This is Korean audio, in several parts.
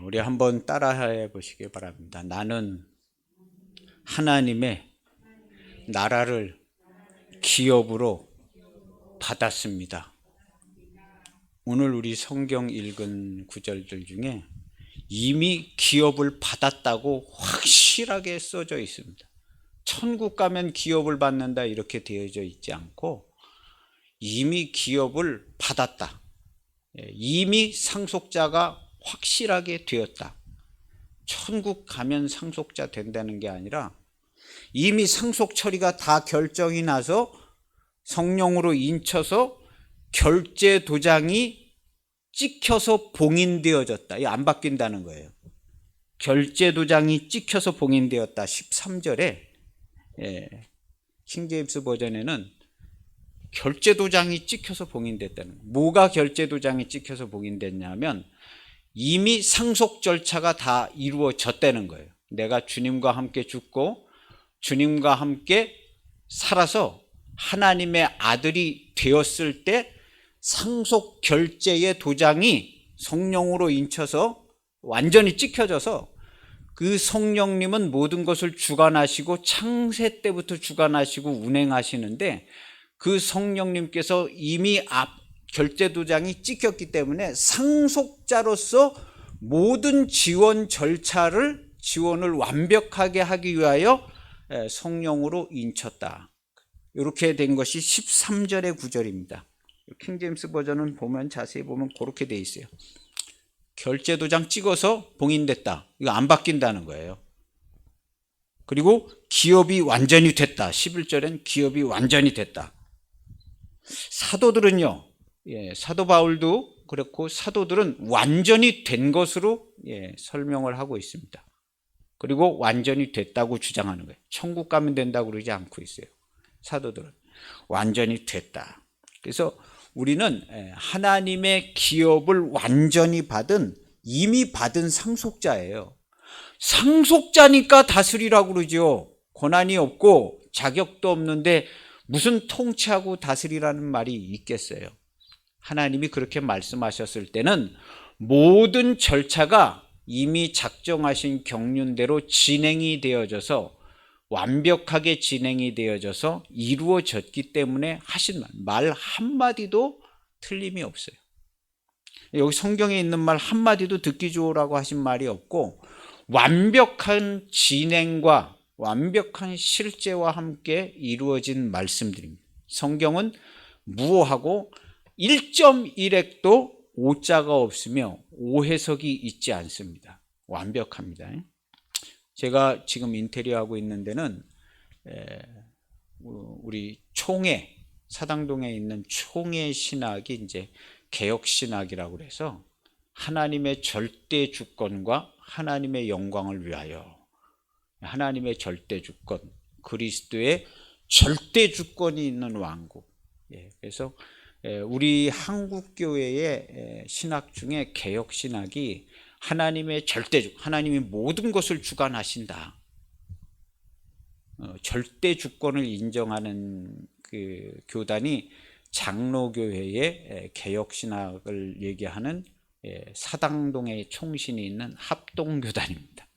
우리 한번 따라해 보시기 바랍니다. 나는 하나님의 나라를 기업으로 받았습니다. 오늘 우리 성경 읽은 구절들 중에 이미 기업을 받았다고 확실하게 써져 있습니다. 천국 가면 기업을 받는다 이렇게 되어져 있지 않고 이미 기업을 받았다. 이미 상속자가 확실하게 되었다. 천국 가면 상속자 된다는 게 아니라 이미 상속 처리가 다 결정이 나서 성령으로 인쳐서 결제 도장이 찍혀서 봉인되어졌다. 이거 안 바뀐다는 거예요. 결제 도장이 찍혀서 봉인되었다. 13절에 킹제임스 버전에는 결제 도장이 찍혀서 봉인됐다는 거예요. 뭐가 결제 도장이 찍혀서 봉인됐냐면 이미 상속 절차가 다 이루어졌다는 거예요. 내가 주님과 함께 죽고 주님과 함께 살아서 하나님의 아들이 되었을 때 상속 결제의 도장이 성령으로 인쳐서 완전히 찍혀져서 그 성령님은 모든 것을 주관하시고 창세 때부터 주관하시고 운행하시는데 그 성령님께서 이미 결제 도장이 찍혔기 때문에 상속자로서 모든 지원을 완벽하게 하기 위하여 성령으로 인쳤다. 이렇게 된 것이 13절의 구절입니다. 킹제임스 버전은 보면 자세히 보면 그렇게 돼 있어요. 결제 도장 찍어서 봉인됐다. 이거 안 바뀐다는 거예요. 그리고 기업이 완전히 됐다. 11절엔 기업이 완전히 됐다. 사도들은요, 사도 바울도 그렇고 사도들은 완전히 된 것으로 설명을 하고 있습니다. 그리고 완전히 됐다고 주장하는 거예요. 천국 가면 된다고 그러지 않고 있어요. 사도들은 완전히 됐다. 그래서 우리는 하나님의 기업을 완전히 이미 받은 상속자예요. 상속자니까 다스리라고 그러죠. 권한이 없고 자격도 없는데 무슨 통치하고 다스리라는 말이 있겠어요. 하나님이 그렇게 말씀하셨을 때는 모든 절차가 이미 작정하신 경륜대로 진행이 되어져서 완벽하게 진행이 되어져서 이루어졌기 때문에 하신 말 한마디도 틀림이 없어요. 여기 성경에 있는 말 한마디도 듣기 좋으라고 하신 말이 없고 완벽한 진행과 완벽한 실제와 함께 이루어진 말씀들입니다. 성경은 무오하고 1.1핵도 오자가 없으며 오해석이 있지 않습니다. 완벽합니다. 제가 지금 인테리어 하고 있는 데는 우리 총회, 사당동에 있는 총회 신학이 이제 개혁 신학이라고 그래서 하나님의 절대 주권과 하나님의 영광을 위하여 하나님의 절대 주권, 그리스도의 절대 주권이 있는 왕국. 그래서 우리 한국 교회의 신학 중에 개혁 신학이 하나님의 절대주권, 하나님이 모든 것을 주관하신다. 절대 주권을 인정하는 그 교단이 장로교회의 개혁 신학을 얘기하는 사당동에 총신이 있는 합동교단입니다.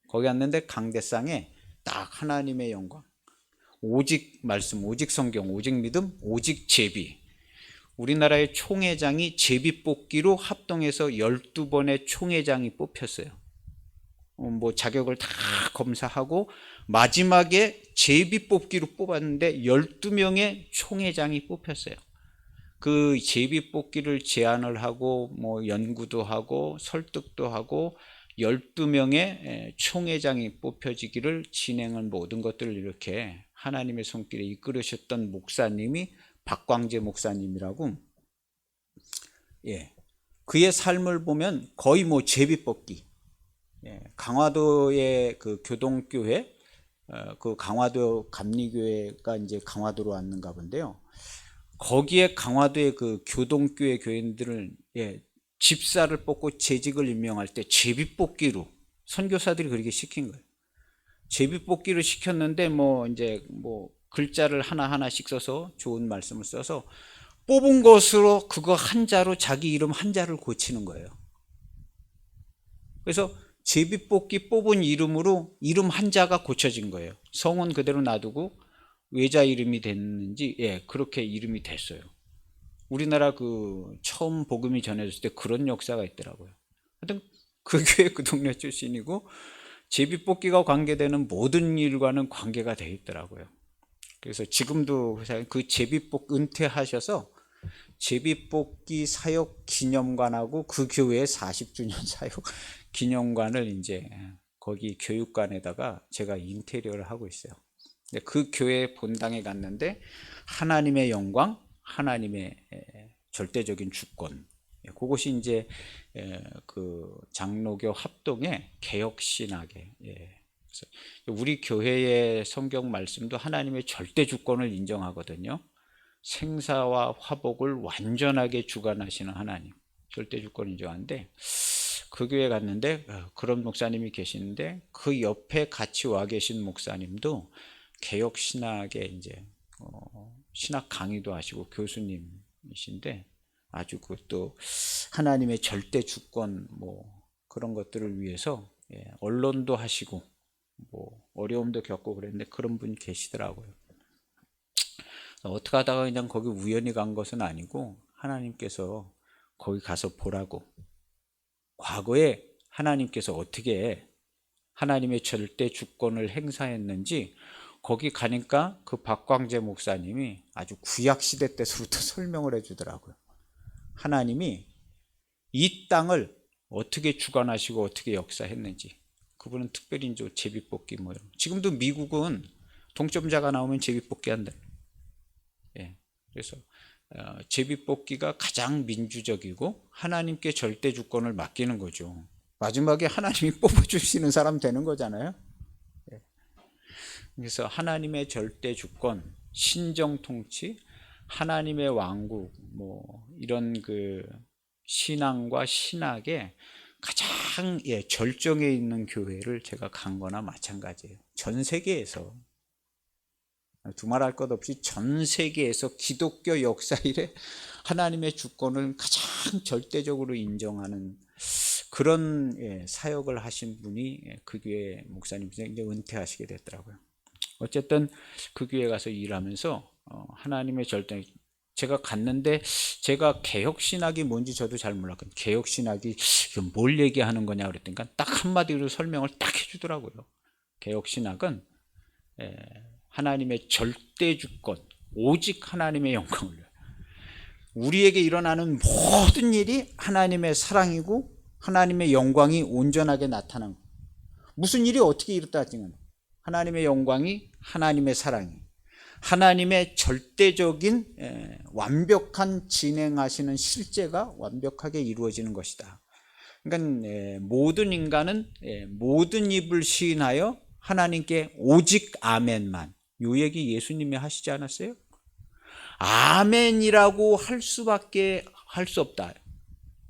거기 왔는데 강대상에 딱 하나님의 영광, 오직 말씀, 오직 성경, 오직 믿음, 오직 제비. 우리나라의 총회장이 제비 뽑기로 합동해서 12번의 총회장이 뽑혔어요. 뭐 자격을 다 검사하고 마지막에 제비 뽑기로 뽑았는데 12명의 총회장이 뽑혔어요. 그 제비 뽑기를 제안을 하고 뭐 연구도 하고 설득도 하고 12명의 총회장이 뽑혀지기를 진행한 모든 것들을 이렇게 하나님의 손길에 이끌으셨던 목사님이 박광재 목사님이라고, 그의 삶을 보면 거의 뭐 제비 뽑기. 강화도의 그 교동교회, 그 강화도 감리교회가 이제 강화도로 왔는가 본데요. 거기에 강화도의 그 교동교회 교인들을 집사를 뽑고 재직을 임명할 때 제비뽑기로 선교사들이 그렇게 시킨 거예요. 제비뽑기를 시켰는데 뭐 이제 뭐 글자를 하나하나씩 써서 좋은 말씀을 써서 뽑은 것으로 그거 한자로 자기 이름 한자를 고치는 거예요. 그래서 제비뽑기 뽑은 이름으로 이름 한자가 고쳐진 거예요. 성은 그대로 놔두고 외자 이름이 됐는지, 예, 그렇게 이름이 됐어요. 우리나라 그 처음 복음이 전해졌을 때 그런 역사가 있더라고요. 하여튼 그 교회 그 동네 출신이고 제비뽑기가 관계되는 모든 일과는 관계가 돼 있더라고요. 그래서 지금도 그 제비뽑 은퇴하셔서 제비뽑기 사역 기념관하고 그 교회 40주년 사역 기념관을 이제 거기 교육관에다가 제가 인테리어를 하고 있어요. 그 교회 본당에 갔는데 하나님의 영광, 하나님의 절대적인 주권, 그것이 이제 그 장로교 합동의 개혁신학의, 그래서 우리 교회의 성경 말씀도 하나님의 절대 주권을 인정하거든요. 생사와 화복을 완전하게 주관하시는 하나님, 절대 주권을 인정하는데, 그 교회 갔는데 그런 목사님이 계시는데 그 옆에 같이 와 계신 목사님도 개혁 신학의 이제 신학 강의도 하시고 교수님이신데 아주 그것도 하나님의 절대 주권 뭐 그런 것들을 위해서 언론도 하시고 뭐 어려움도 겪고 그랬는데 그런 분이 계시더라고요. 어떻게 하다가 그냥 거기 우연히 간 것은 아니고 하나님께서 거기 가서 보라고, 과거에 하나님께서 어떻게 하나님의 절대 주권을 행사했는지 거기 가니까 그 박광재 목사님이 아주 구약시대 때부터 설명을 해주더라고요. 하나님이 이 땅을 어떻게 주관하시고 어떻게 역사했는지. 그분은 특별히 이제 제비뽑기 뭐 지금도 미국은 동점자가 나오면 제비뽑기 한다. 예. 그래서 제비뽑기가 가장 민주적이고 하나님께 절대 주권을 맡기는 거죠. 마지막에 하나님이 뽑아주시는 사람 되는 거잖아요. 그래서 하나님의 절대 주권, 신정 통치, 하나님의 왕국, 뭐 이런 그 신앙과 신학의 가장 절정에 있는 교회를 제가 간 거나 마찬가지예요. 전 세계에서 두말할 것 없이 전 세계에서 기독교 역사 이래 하나님의 주권을 가장 절대적으로 인정하는 그런 사역을 하신 분이 그 교회 목사님이서 이제 은퇴하시게 됐더라고요. 어쨌든 그 교회 가서 일하면서 하나님의 절대, 제가 갔는데 제가 개혁신학이 뭔지 저도 잘 몰랐거든요. 개혁신학이 뭘 얘기하는 거냐 그랬더니 딱 한마디로 설명을 딱 해주더라고요. 개혁신학은 하나님의 절대 주권, 오직 하나님의 영광을 위해 우리에게 일어나는 모든 일이 하나님의 사랑이고 하나님의 영광이 온전하게 나타난 것. 무슨 일이 어떻게 이렇다 하지만 하나님의 영광이, 하나님의 사랑이, 하나님의 절대적인 완벽한 진행하시는 실제가 완벽하게 이루어지는 것이다. 그러니까 모든 인간은 모든 입을 시인하여 하나님께 오직 아멘만, 요 얘기 예수님이 하시지 않았어요? 아멘이라고 할 수밖에 할 수 없다.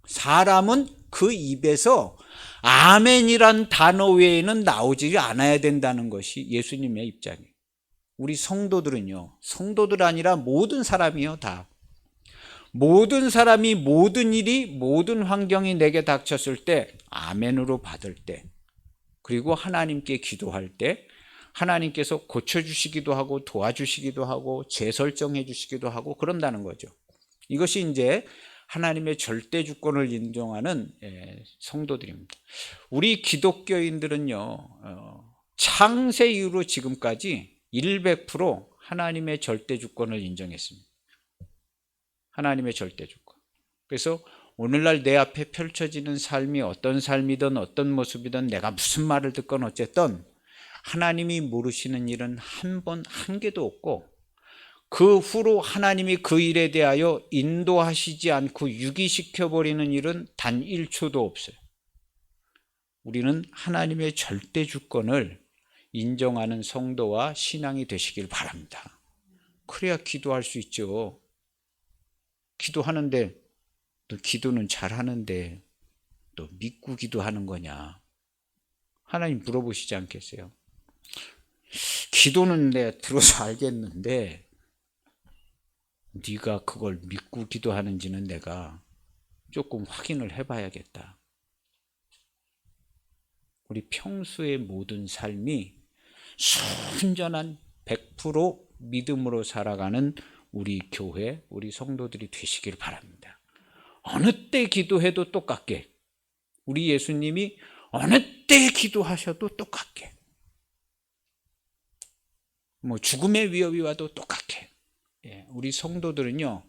사람은 그 입에서 아멘이란 단어 외에는 나오지 않아야 된다는 것이 예수님의 입장이에요. 우리 성도들은요, 성도들 아니라 모든 사람이요, 다. 모든 사람이 모든 일이, 모든 환경이 내게 닥쳤을 때 아멘으로 받을 때, 그리고 하나님께 기도할 때 하나님께서 고쳐주시기도 하고 도와주시기도 하고 재설정해 주시기도 하고 그런다는 거죠. 이것이 이제 하나님의 절대 주권을 인정하는 성도들입니다. 우리 기독교인들은요, 창세 이후로 지금까지 100% 하나님의 절대 주권을 인정했습니다. 하나님의 절대 주권. 그래서 오늘날 내 앞에 펼쳐지는 삶이 어떤 삶이든 어떤 모습이든 내가 무슨 말을 듣건 어쨌든 하나님이 모르시는 일은 한 개도 없고, 그 후로 하나님이 그 일에 대하여 인도하시지 않고 유기시켜버리는 일은 단 1초도 없어요. 우리는 하나님의 절대 주권을 인정하는 성도와 신앙이 되시길 바랍니다. 그래야 기도할 수 있죠. 기도하는데 너 기도는 잘하는데 너 믿고 기도하는 거냐? 하나님 물어보시지 않겠어요? 기도는 내가 들어서 알겠는데 네가 그걸 믿고 기도하는지는 내가 조금 확인을 해봐야겠다. 우리 평소의 모든 삶이 순전한 100% 믿음으로 살아가는 우리 교회, 우리 성도들이 되시길 바랍니다. 어느 때 기도해도 똑같게, 우리 예수님이 어느 때 기도하셔도 똑같게, 죽음의 위협이 와도 똑같게, 우리 성도들은요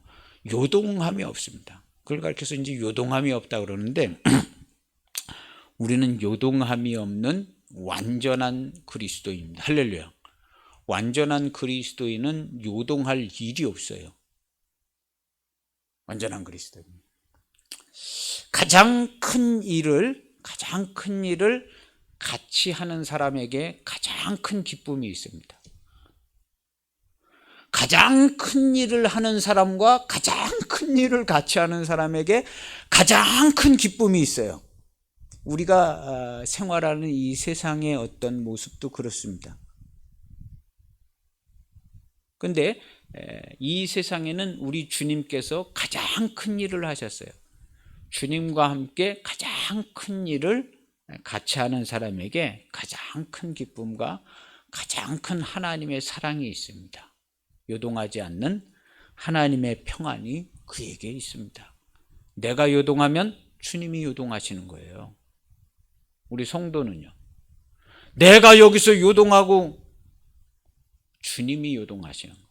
요동함이 없습니다. 그걸 가르쳐서 이제 요동함이 없다 그러는데 우리는 요동함이 없는 완전한 그리스도인입니다. 할렐루야. 완전한 그리스도인은 요동할 일이 없어요. 완전한 그리스도인. 가장 큰 일을 같이 하는 사람에게 가장 큰 기쁨이 있습니다. 가장 큰 일을 하는 사람과 가장 큰 일을 같이 하는 사람에게 가장 큰 기쁨이 있어요. 우리가 생활하는 이 세상의 어떤 모습도 그렇습니다. 그런데 이 세상에는 우리 주님께서 가장 큰 일을 하셨어요. 주님과 함께 가장 큰 일을 같이 하는 사람에게 가장 큰 기쁨과 가장 큰 하나님의 사랑이 있습니다. 요동하지 않는 하나님의 평안이 그에게 있습니다. 내가 요동하면 주님이 요동하시는 거예요. 우리 성도는요, 내가 여기서 요동하고 주님이 요동하시는 거예요.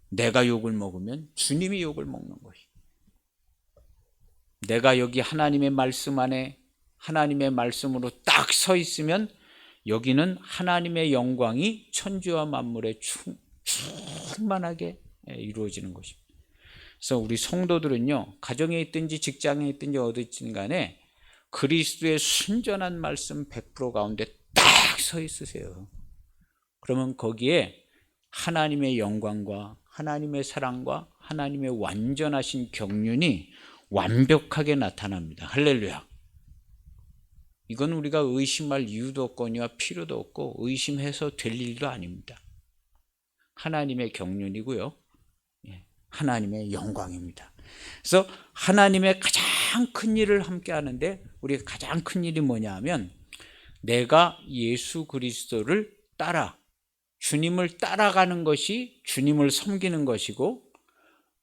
내가 욕을 먹으면 주님이 욕을 먹는 거예요. 내가 여기 하나님의 말씀 안에 하나님의 말씀으로 딱 서 있으면 여기는 하나님의 영광이 천지와 만물에 충만하게 이루어지는 것입니다. 그래서 우리 성도들은요, 가정에 있든지 직장에 있든지 어디 있든 간에 그리스도의 순전한 말씀 100% 가운데 딱 서 있으세요. 그러면 거기에 하나님의 영광과 하나님의 사랑과 하나님의 완전하신 경륜이 완벽하게 나타납니다. 할렐루야. 이건 우리가 의심할 이유도 없거니와 필요도 없고 의심해서 될 일도 아닙니다. 하나님의 경륜이고요, 하나님의 영광입니다. 그래서 하나님의 가장 큰 일을 함께 하는데 우리가 가장 큰 일이 뭐냐 하면 내가 예수 그리스도를 주님을 따라가는 것이 주님을 섬기는 것이고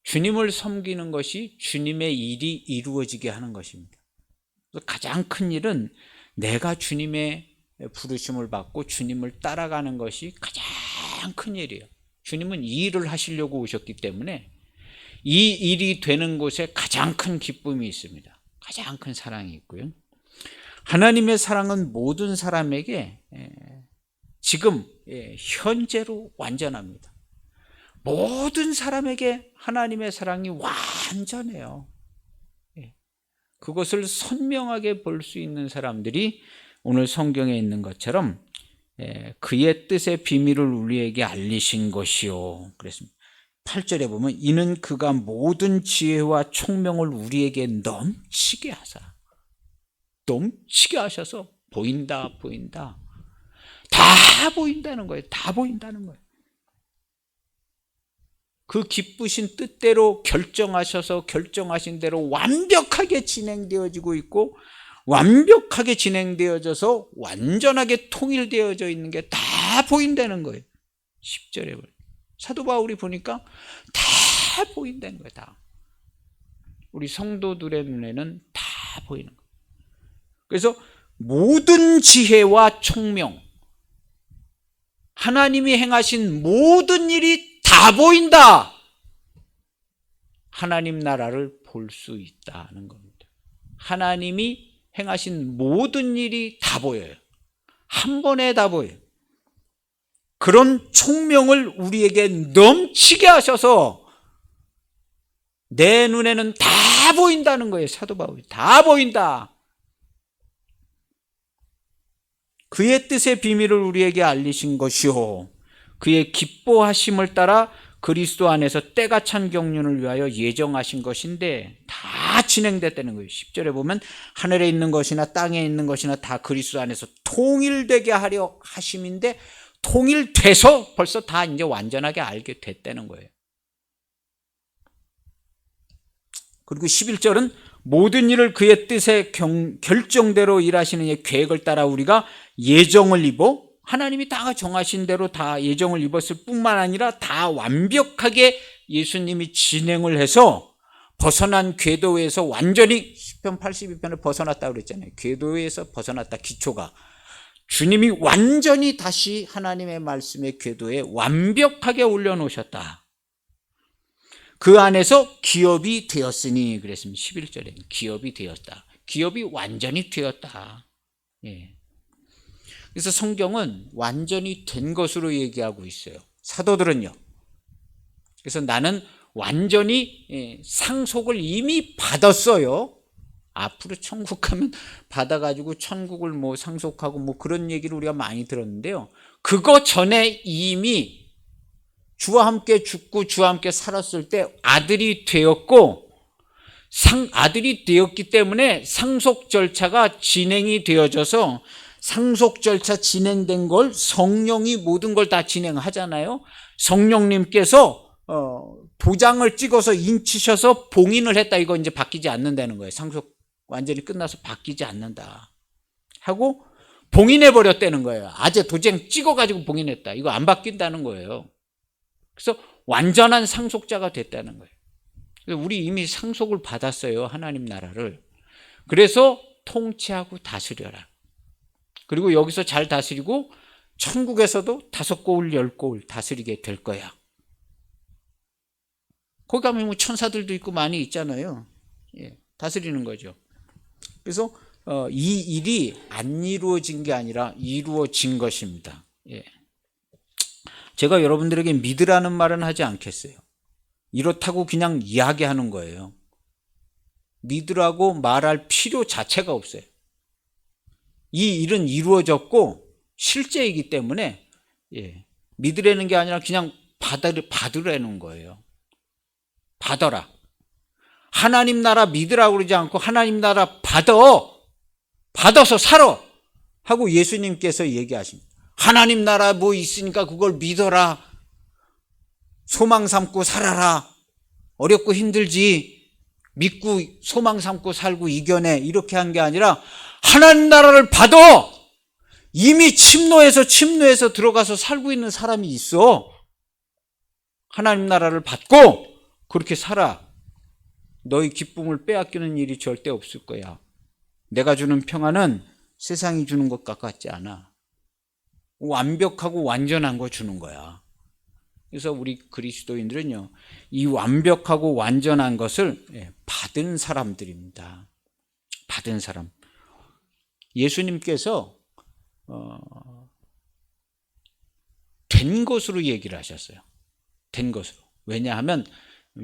주님을 섬기는 것이 주님의 일이 이루어지게 하는 것입니다. 그래서 가장 큰 일은 내가 주님의 부르심을 받고 주님을 따라가는 것이 가장 큰 일이에요. 주님은 이 일을 하시려고 오셨기 때문에 이 일이 되는 곳에 가장 큰 기쁨이 있습니다. 가장 큰 사랑이 있고요. 하나님의 사랑은 모든 사람에게 지금 현재로 완전합니다. 모든 사람에게 하나님의 사랑이 완전해요. 그것을 선명하게 볼 수 있는 사람들이 오늘 성경에 있는 것처럼 그의 뜻의 비밀을 우리에게 알리신 것이요. 그랬습니다. 8절에 보면 이는 그가 모든 지혜와 총명을 우리에게 넘치게 하셔서 보인다. 다 보인다는 거예요. 다 보인다는 거예요. 그 기쁘신 뜻대로 결정하신 대로 완벽하게 진행되어지고 있고 완벽하게 진행되어져서 완전하게 통일되어져 있는 게 다 보인다는 거예요. 10절에 보면 사도 바울이 보니까 다 보인다는 거예요. 다. 우리 성도들의 눈에는 다 보이는 거예요. 그래서 모든 지혜와 총명, 하나님이 행하신 모든 일이 다 보인다. 하나님 나라를 볼 수 있다는 겁니다. 하나님이 행하신 모든 일이 다 보여요. 한 번에 다 보여요. 그런 총명을 우리에게 넘치게 하셔서 내 눈에는 다 보인다는 거예요. 사도 바울이 다 보인다. 그의 뜻의 비밀을 우리에게 알리신 것이요 그의 기뻐하심을 따라 그리스도 안에서 때가 찬 경륜을 위하여 예정하신 것인데 다 진행됐다는 거예요. 10절에 보면 하늘에 있는 것이나 땅에 있는 것이나 다 그리스도 안에서 통일되게 하려 하심인데 통일돼서 벌써 다 이제 완전하게 알게 됐다는 거예요. 그리고 11절은 모든 일을 그의 뜻의 결정대로 일하시는 이 계획을 따라 우리가 예정을 입어 하나님이 다 정하신 대로 다 예정을 입었을 뿐만 아니라 다 완벽하게 예수님이 진행을 해서 벗어난 궤도에서 완전히 시편 82편을 벗어났다고 그랬잖아요. 궤도에서 벗어났다. 기초가 주님이 완전히 다시 하나님의 말씀의 궤도에 완벽하게 올려놓으셨다. 그 안에서 기업이 되었으니 그랬습니다. 11절에 기업이 되었다. 기업이 완전히 되었다. 예. 그래서 성경은 완전히 된 것으로 얘기하고 있어요. 사도들은요. 그래서 나는 완전히 상속을 이미 받았어요. 앞으로 천국 가면 받아가지고 천국을 뭐 상속하고 뭐 그런 얘기를 우리가 많이 들었는데요. 그거 전에 이미 주와 함께 죽고 주와 함께 살았을 때 아들이 되었고 아들이 되었기 때문에 상속 절차가 진행이 되어져서 상속 절차 진행된 걸 성령이 모든 걸 다 진행하잖아요. 성령님께서 도장을 찍어서 인치셔서 봉인을 했다. 이거 이제 바뀌지 않는다는 거예요. 상속 완전히 끝나서 바뀌지 않는다 하고 봉인해 버렸다는 거예요. 아재 도장 찍어가지고 봉인했다. 이거 안 바뀐다는 거예요. 그래서 완전한 상속자가 됐다는 거예요. 그래서 우리 이미 상속을 받았어요. 하나님 나라를. 그래서 통치하고 다스려라. 그리고 여기서 잘 다스리고 천국에서도 5고을 10고을 다스리게 될 거야. 거기 가면 뭐 천사들도 있고 많이 있잖아요. 예, 다스리는 거죠. 그래서 이 일이 안 이루어진 게 아니라 이루어진 것입니다. 예. 제가 여러분들에게 믿으라는 말은 하지 않겠어요. 이렇다고 그냥 이야기하는 거예요. 믿으라고 말할 필요 자체가 없어요. 이 일은 이루어졌고 실제이기 때문에 믿으라는 게 아니라 그냥 받으라는 거예요. 받아라. 하나님 나라 믿으라고 그러지 않고 하나님 나라 받아서 살아 하고 예수님께서 얘기하십니다. 하나님 나라 뭐 있으니까 그걸 믿어라. 소망 삼고 살아라. 어렵고 힘들지 믿고 소망 삼고 살고 이겨내. 이렇게 한 게 아니라 하나님 나라를 받아. 이미 침노해서 들어가서 살고 있는 사람이 있어. 하나님 나라를 받고 그렇게 살아. 너희 기쁨을 빼앗기는 일이 절대 없을 거야. 내가 주는 평안은 세상이 주는 것 같지 않아. 완벽하고 완전한 거 주는 거야. 그래서 우리 그리스도인들은요, 이 완벽하고 완전한 것을 받은 사람들입니다. 받은 사람. 예수님께서 된 것으로 얘기를 하셨어요. 된 것으로. 왜냐하면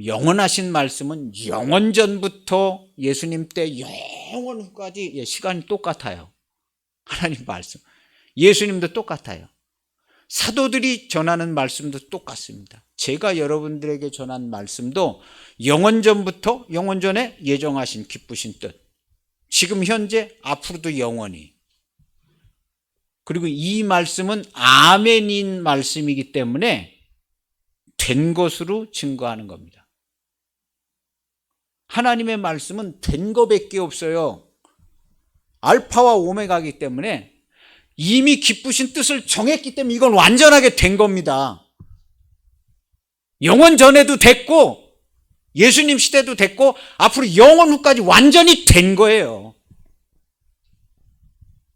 영원하신 말씀은 영원전부터 예수님 때 영원 후까지 시간이 똑같아요. 하나님 말씀. 예수님도 똑같아요. 사도들이 전하는 말씀도 똑같습니다. 제가 여러분들에게 전한 말씀도 영원전부터 영원전에 예정하신 기쁘신 뜻. 지금 현재 앞으로도 영원히. 그리고 이 말씀은 아멘인 말씀이기 때문에 된 것으로 증거하는 겁니다. 하나님의 말씀은 된 것밖에 없어요. 알파와 오메가이기 때문에 이미 기쁘신 뜻을 정했기 때문에 이건 완전하게 된 겁니다. 영원 전에도 됐고 예수님 시대도 됐고 앞으로 영원 후까지 완전히 된 거예요.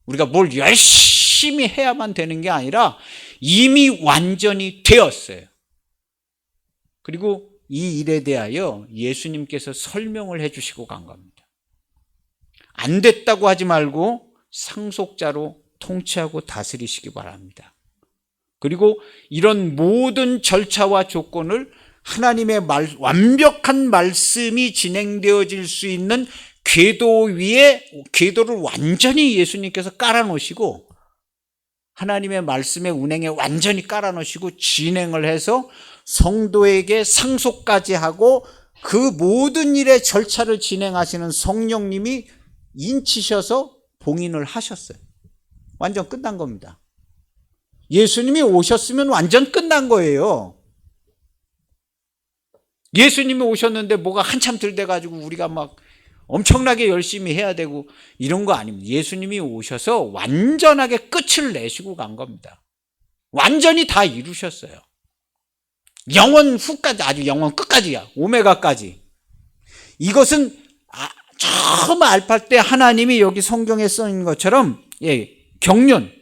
우리가 뭘 열심히 해야만 되는 게 아니라 이미 완전히 되었어요. 그리고 이 일에 대하여 예수님께서 설명을 해주시고 간 겁니다. 안 됐다고 하지 말고 상속자로 통치하고 다스리시기 바랍니다. 그리고 이런 모든 절차와 조건을 하나님의 완벽한 말씀이 진행되어질 수 있는 궤도 위에 궤도를 완전히 예수님께서 깔아놓으시고 하나님의 말씀의 운행에 완전히 깔아놓으시고 진행을 해서 성도에게 상속까지 하고 그 모든 일의 절차를 진행하시는 성령님이 인치셔서 봉인을 하셨어요. 완전 끝난 겁니다. 예수님이 오셨으면 완전 끝난 거예요. 예수님이 오셨는데 뭐가 한참 들돼가지고 우리가 막 엄청나게 열심히 해야 되고 이런 거 아닙니다. 예수님이 오셔서 완전하게 끝을 내시고 간 겁니다. 완전히 다 이루셨어요. 영원 후까지, 아주 영원 끝까지야. 오메가까지. 이것은 처음 알파 때 하나님이 여기 성경에 써 있는 것처럼 경륜,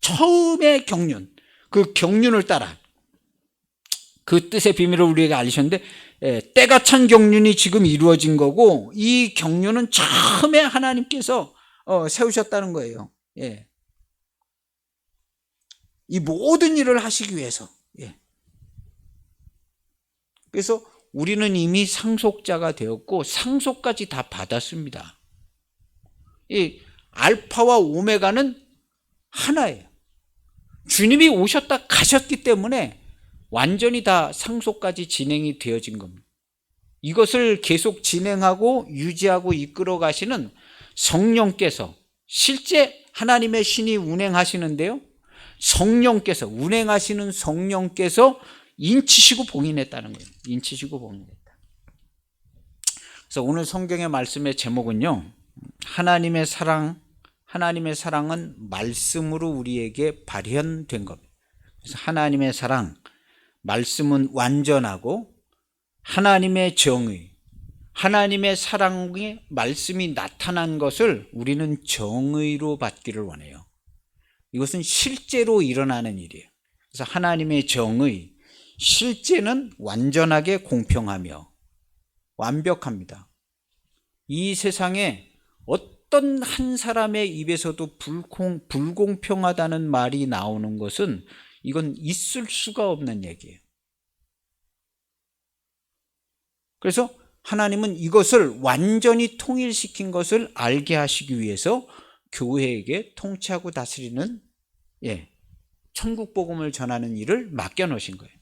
처음의 경륜, 그 경륜을 따라 그 뜻의 비밀을 우리에게 알리셨는데 때가 찬 경륜이 지금 이루어진 거고 이 경륜은 처음에 하나님께서 세우셨다는 거예요. 이 모든 일을 하시기 위해서. 그래서 우리는 이미 상속자가 되었고 상속까지 다 받았습니다. 이 알파와 오메가는 하나예요. 주님이 오셨다 가셨기 때문에 완전히 다 상속까지 진행이 되어진 겁니다. 이것을 계속 진행하고 유지하고 이끌어 가시는 성령께서, 실제 하나님의 신이 운행하시는데요, 성령께서, 운행하시는 성령께서 인치시고 봉인했다는 거예요. 인치시고 봉인했다. 그래서 오늘 성경의 말씀의 제목은요, 하나님의 사랑은 말씀으로 우리에게 발현된 겁니다. 그래서 하나님의 사랑, 말씀은 완전하고 하나님의 정의, 하나님의 사랑의 말씀이 나타난 것을 우리는 정의로 받기를 원해요. 이것은 실제로 일어나는 일이에요. 그래서 하나님의 정의, 실제는 완전하게 공평하며 완벽합니다. 이 세상에 어떤 한 사람의 입에서도 불공평하다는 말이 나오는 것은 이건 있을 수가 없는 얘기예요. 그래서 하나님은 이것을 완전히 통일시킨 것을 알게 하시기 위해서 교회에게 통치하고 다스리는 천국 복음을 전하는 일을 맡겨놓으신 거예요.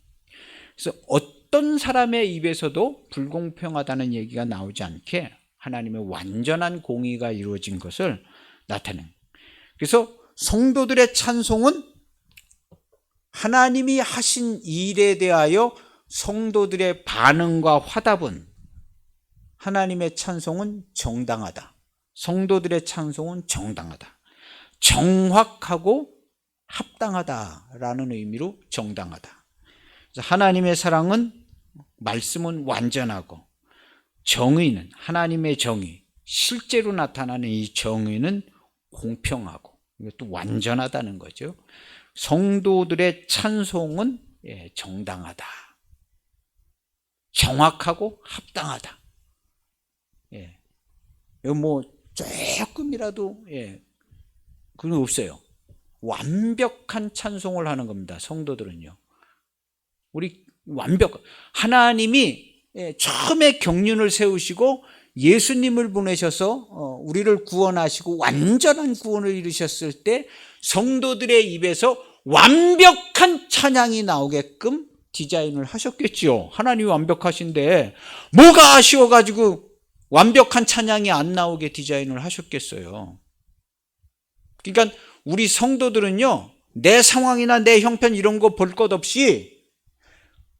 그래서 어떤 사람의 입에서도 불공평하다는 얘기가 나오지 않게 하나님의 완전한 공의가 이루어진 것을 나타내는 거예요. 그래서 성도들의 찬송은 하나님이 하신 일에 대하여 성도들의 반응과 화답은, 하나님의 찬송은 정당하다, 성도들의 찬송은 정당하다, 정확하고 합당하다라는 의미로 정당하다. 그래서 하나님의 사랑은, 말씀은 완전하고, 정의는, 하나님의 정의, 실제로 나타나는 이 정의는 공평하고, 이것도 완전하다는 거죠. 성도들의 찬송은 정당하다, 정확하고 합당하다. 뭐 조금이라도 그건 없어요. 완벽한 찬송을 하는 겁니다. 성도들은요, 우리 하나님이 처음에 경륜을 세우시고 예수님을 보내셔서 우리를 구원하시고 완전한 구원을 이루셨을 때 성도들의 입에서 완벽한 찬양이 나오게끔 디자인을 하셨겠지요. 하나님이 완벽하신데 뭐가 아쉬워가지고 완벽한 찬양이 안 나오게 디자인을 하셨겠어요. 그러니까 우리 성도들은요, 내 상황이나 내 형편 이런 거 볼 것 없이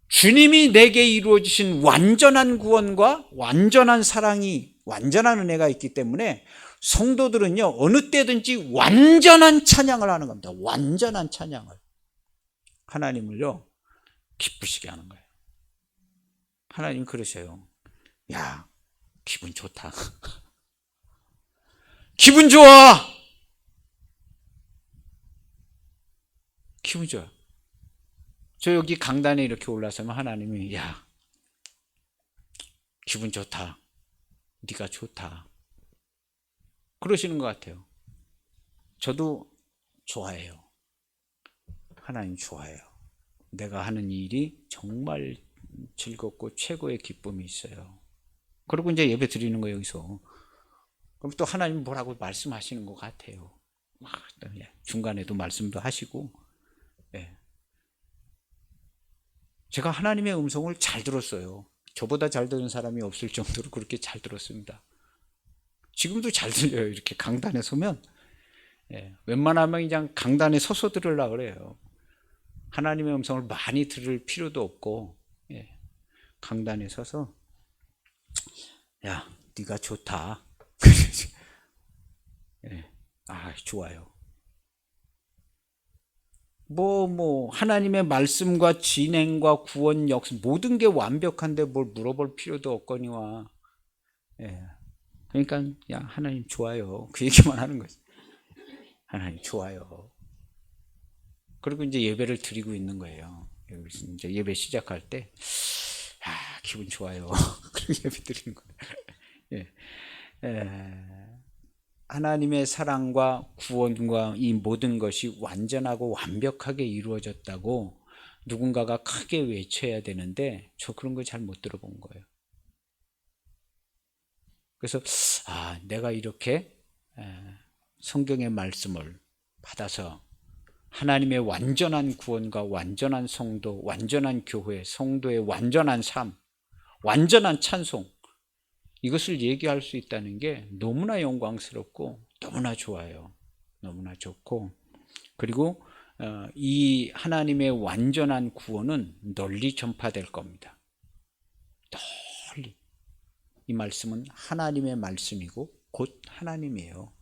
주님이 내게 이루어지신 완전한 구원과 완전한 사랑이, 완전한 은혜가 있기 때문에 성도들은요, 어느 때든지 완전한 찬양을 하는 겁니다. 완전한 찬양을. 하나님을요, 기쁘시게 하는 거예요. 하나님 그러세요. 야, 기분 좋다. 기분 좋아. 기분 좋아. 저 여기 강단에 이렇게 올라서면 하나님이, 야, 기분 좋다, 네가 좋다, 그러시는 것 같아요. 저도 좋아해요. 하나님 좋아해요. 내가 하는 일이 정말 즐겁고 최고의 기쁨이 있어요. 그리고 이제 예배 드리는 거예요, 여기서. 그럼 또 하나님 뭐라고 말씀하시는 것 같아요. 막 중간에도 말씀도 하시고. 제가 하나님의 음성을 잘 들었어요. 저보다 잘 들은 사람이 없을 정도로 그렇게 잘 들었습니다. 지금도 잘 들려요. 이렇게 강단에 서면 웬만하면 그냥 강단에 서서 들으려고 그래요. 하나님의 음성을 많이 들을 필요도 없고 강단에 서서 야, 네가 좋다. 예. 아, 좋아요. 하나님의 말씀과 진행과 구원 역사 모든 게 완벽한데 뭘 물어볼 필요도 없거니와. 예. 그러니까, 야, 하나님 좋아요. 그 얘기만 하는 거지. 하나님 좋아요. 그리고 이제 예배를 드리고 있는 거예요. 그래서 이제 예배 시작할 때, 기분 좋아요. 그리고 예배 드리는 거예요. 예. 하나님의 사랑과 구원과 이 모든 것이 완전하고 완벽하게 이루어졌다고 누군가가 크게 외쳐야 되는데 저 그런 거 잘 못 들어본 거예요. 그래서 내가 이렇게 성경의 말씀을 받아서 하나님의 완전한 구원과 완전한 성도, 완전한 교회, 성도의 완전한 삶, 완전한 찬송, 이것을 얘기할 수 있다는 게 너무나 영광스럽고 너무나 좋아요. 너무나 좋고, 그리고 이 하나님의 완전한 구원은 널리 전파될 겁니다. 널리. 이 말씀은 하나님의 말씀이고 곧 하나님이에요.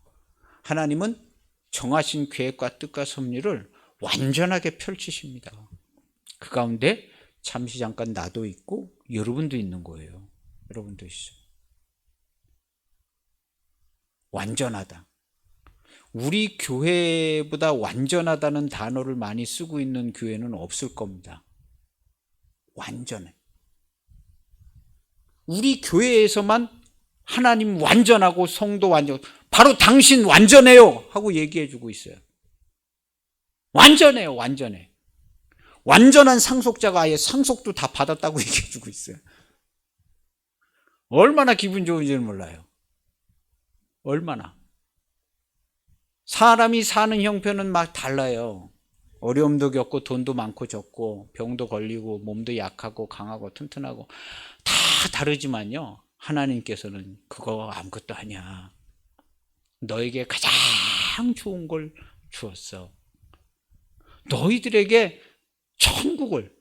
하나님은 정하신 계획과 뜻과 섭리를 완전하게 펼치십니다. 그 가운데 잠시 잠깐 나도 있고 여러분도 있는 거예요. 여러분도 있어요. 완전하다. 우리 교회보다 완전하다는 단어를 많이 쓰고 있는 교회는 없을 겁니다. 완전해. 우리 교회에서만 하나님 완전하고 성도 완전, 바로 당신 완전해요 하고 얘기해 주고 있어요. 완전해요. 완전해. 완전한 상속자가 아예 상속도 다 받았다고 얘기해 주고 있어요. 얼마나 기분 좋은지는 몰라요. 얼마나. 사람이 사는 형편은 막 달라요. 어려움도 겪고 돈도 많고 적고 병도 걸리고 몸도 약하고 강하고 튼튼하고 다 다르지만요, 하나님께서는 그거 아무것도 아니야. 너에게 가장 좋은 걸 주었어. 너희들에게 천국을,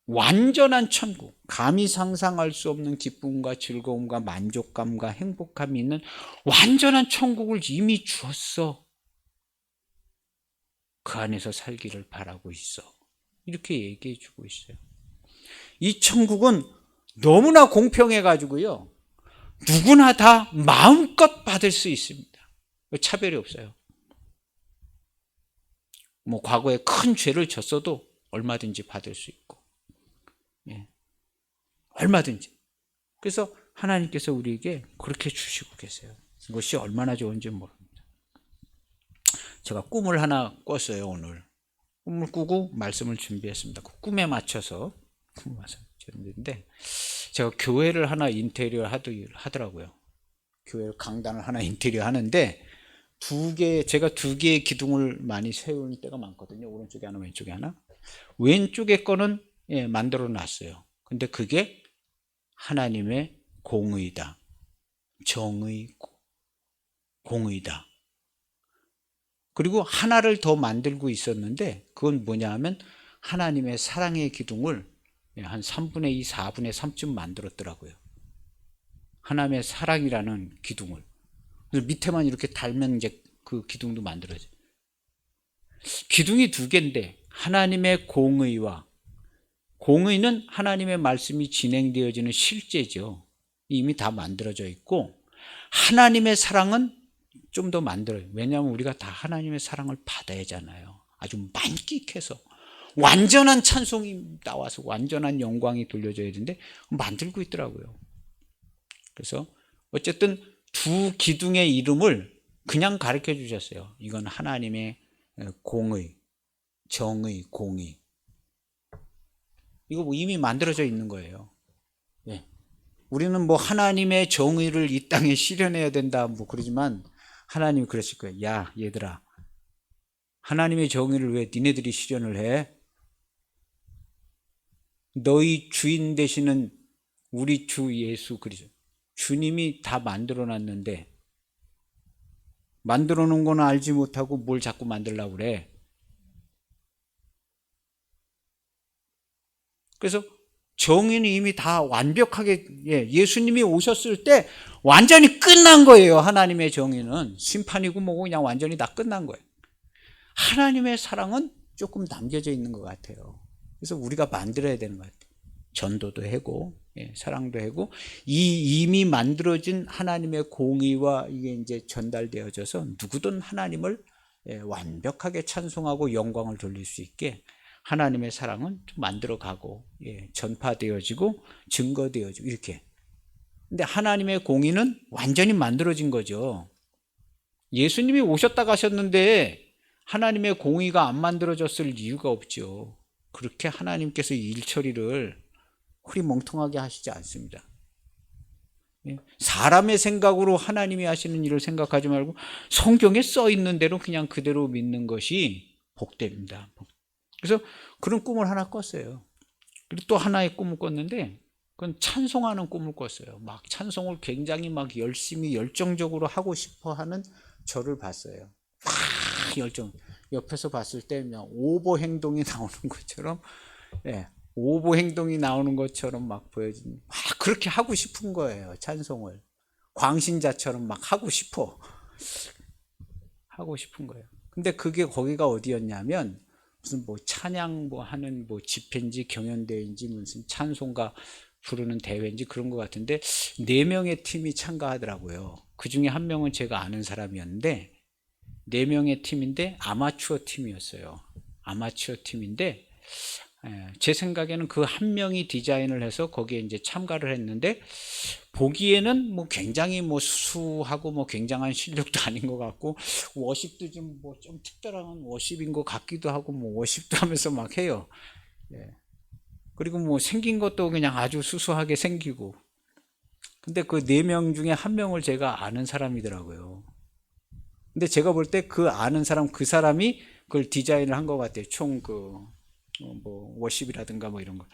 완전한 천국, 감히 상상할 수 없는 기쁨과 즐거움과 만족감과 행복감이 있는 완전한 천국을 이미 주었어. 그 안에서 살기를 바라고 있어. 이렇게 얘기해 주고 있어요. 이 천국은 너무나 공평해가지고요, 누구나 다 마음껏 받을 수 있습니다. 차별이 없어요. 과거에 큰 죄를 졌어도 얼마든지 받을 수 있고, 얼마든지. 그래서 하나님께서 우리에게 그렇게 주시고 계세요. 이것이 얼마나 좋은지 모릅니다. 제가 꿈을 하나 꿨어요. 오늘 꿈을 꾸고 말씀을 준비했습니다. 그 꿈에 맞춰서 준비했는데, 제가 교회를 하나 인테리어 하더라고요. 교회 강단을 하나 인테리어 하는데 제가 두 개의 기둥을 많이 세우는 때가 많거든요. 오른쪽에 하나, 왼쪽에 하나. 왼쪽에 거는 만들어 놨어요. 근데 그게 하나님의 공의다, 정의, 공의다. 그리고 하나를 더 만들고 있었는데 그건 뭐냐 하면 하나님의 사랑의 기둥을 한 3분의 2, 4분의 3쯤 만들었더라고요. 하나님의 사랑이라는 기둥을. 그래서 밑에만 이렇게 달면 이제 그 기둥도 만들어져요. 기둥이 두 개인데 하나님의 공의와, 공의는 하나님의 말씀이 진행되어지는 실제죠. 이미 다 만들어져 있고, 하나님의 사랑은 좀 더 만들어요. 왜냐하면 우리가 다 하나님의 사랑을 받아야 하잖아요. 아주 만끽해서 완전한 찬송이 나와서 완전한 영광이 돌려져야 되는데 만들고 있더라고요. 그래서 어쨌든 두 기둥의 이름을 그냥 가르쳐 주셨어요. 이건 하나님의 공의, 정의, 공의. 이거 이미 만들어져 있는 거예요. 예. 우리는 하나님의 정의를 이 땅에 실현해야 된다 그러지만 하나님이 그러실 거예요. 야, 얘들아, 하나님의 정의를 왜 니네들이 실현을 해? 너희 주인 되시는 우리 주 예수 그리스도, 주님이 다 만들어 놨는데 만들어 놓은 거는 알지 못하고 뭘 자꾸 만들려고 그래. 그래서 정의는 이미 다 완벽하게, 예수님이 오셨을 때 완전히 끝난 거예요. 하나님의 정의는 심판이고 뭐고 그냥 완전히 다 끝난 거예요. 하나님의 사랑은 조금 남겨져 있는 것 같아요. 그래서 우리가 만들어야 되는 것 같아요. 전도도 하고, 사랑도 하고, 이 이미 만들어진 하나님의 공의와 이게 이제 전달되어져서 누구든 하나님을 완벽하게 찬송하고 영광을 돌릴 수 있게 하나님의 사랑은 좀 만들어가고, 전파되어지고 증거되어지고 이렇게. 근데 하나님의 공의는 완전히 만들어진 거죠. 예수님이 오셨다 가셨는데 하나님의 공의가 안 만들어졌을 이유가 없죠. 그렇게 하나님께서 일 처리를 흐리멍텅하게 하시지 않습니다. 사람의 생각으로 하나님이 하시는 일을 생각하지 말고 성경에 써 있는 대로 그냥 그대로 믿는 것이 복됩니다. 그래서 그런 꿈을 하나 꿨어요. 그리고 또 하나의 꿈을 꿨는데 그건 찬송하는 꿈을 꿨어요. 막 찬송을 굉장히 막 열심히 열정적으로 하고 싶어 하는 저를 봤어요. 막 열정. 옆에서 봤을 때 그냥 오버 행동이 나오는 것처럼, 오버 행동이 나오는 것처럼 막 보여진, 막 그렇게 하고 싶은 거예요. 찬송을. 광신자처럼 막 하고 싶은 거예요. 근데 그게 거기가 어디였냐면 무슨 뭐 찬양 뭐 하는 뭐 집회인지 경연대회인지 무슨 찬송가 부르는 대회인지 그런 것 같은데 4명의 팀이 참가하더라고요. 그 중에 한 명은 제가 아는 사람이었는데 4명의 팀인데 아마추어 팀이었어요. 아마추어 팀인데 제 생각에는 그 한 명이 디자인을 해서 거기에 이제 참가를 했는데 보기에는 뭐 굉장히 뭐 수수하고 뭐 굉장한 실력도 아닌 것 같고 워십도 좀 뭐 좀 특별한 워십인 것 같기도 하고 뭐 워십도 하면서 막 해요. 그리고 뭐 생긴 것도 그냥 아주 수수하게 생기고. 근데 그 4명 중에 한 명을 제가 아는 사람이더라고요. 근데 제가 볼 때 그 아는 사람, 그 사람이 그걸 디자인을 한 것 같아요. 총 뭐 워십이라든가 뭐 이런 거.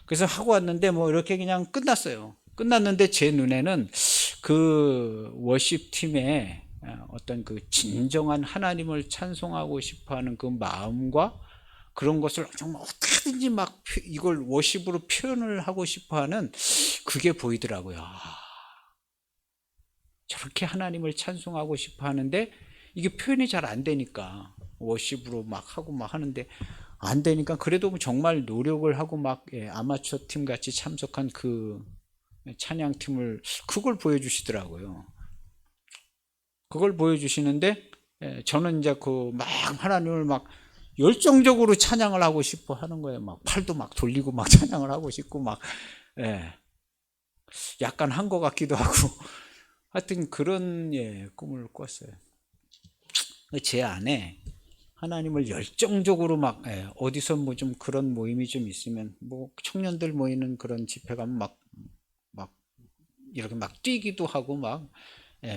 그래서 하고 왔는데 뭐 이렇게 그냥 끝났어요. 끝났는데 제 눈에는 그 워십 팀의 어떤 그 진정한 하나님을 찬송하고 싶어하는 그 마음과 그런 것을 정말 어떻게든지 막 이걸 워십으로 표현을 하고 싶어하는 그게 보이더라고요. 저렇게 하나님을 찬송하고 싶어 하는데 이게 표현이 잘 안 되니까 워십으로 막 하고 막 하는데 안 되니까 그래도 정말 노력을 하고 막 아마추어 팀 같이 참석한 그 찬양팀을 그걸 보여주시더라고요. 그걸 보여주시는데 저는 이제 그 막 하나님을 막 열정적으로 찬양을 하고 싶어 하는 거예요. 막 팔도 막 돌리고 막 찬양을 하고 싶고 막 약간 한 것 같기도 하고 하여튼 그런 꿈을 꿨어요. 제 안에 하나님을 열정적으로 막 어디서 뭐 좀 그런 모임이 좀 있으면 뭐 청년들 모이는 그런 집회 가면 막 이렇게 막 뛰기도 하고 막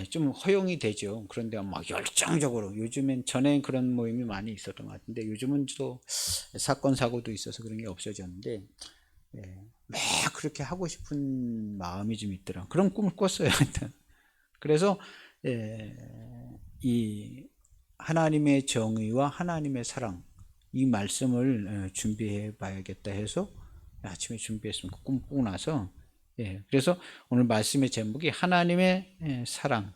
좀 허용이 되죠. 그런데 막 열정적으로 요즘엔 전에 그런 모임이 많이 있었던 것 같은데 요즘은 또 사건 사고도 있어서 그런 게 없어졌는데 막 그렇게 하고 싶은 마음이 좀 있더라. 그런 꿈을 꿨어요. 그래서 이 하나님의 정의와 하나님의 사랑 이 말씀을 준비해 봐야겠다 해서 아침에 준비했습니다. 꿈 꾸고 나서 그래서 오늘 말씀의 제목이 하나님의 사랑.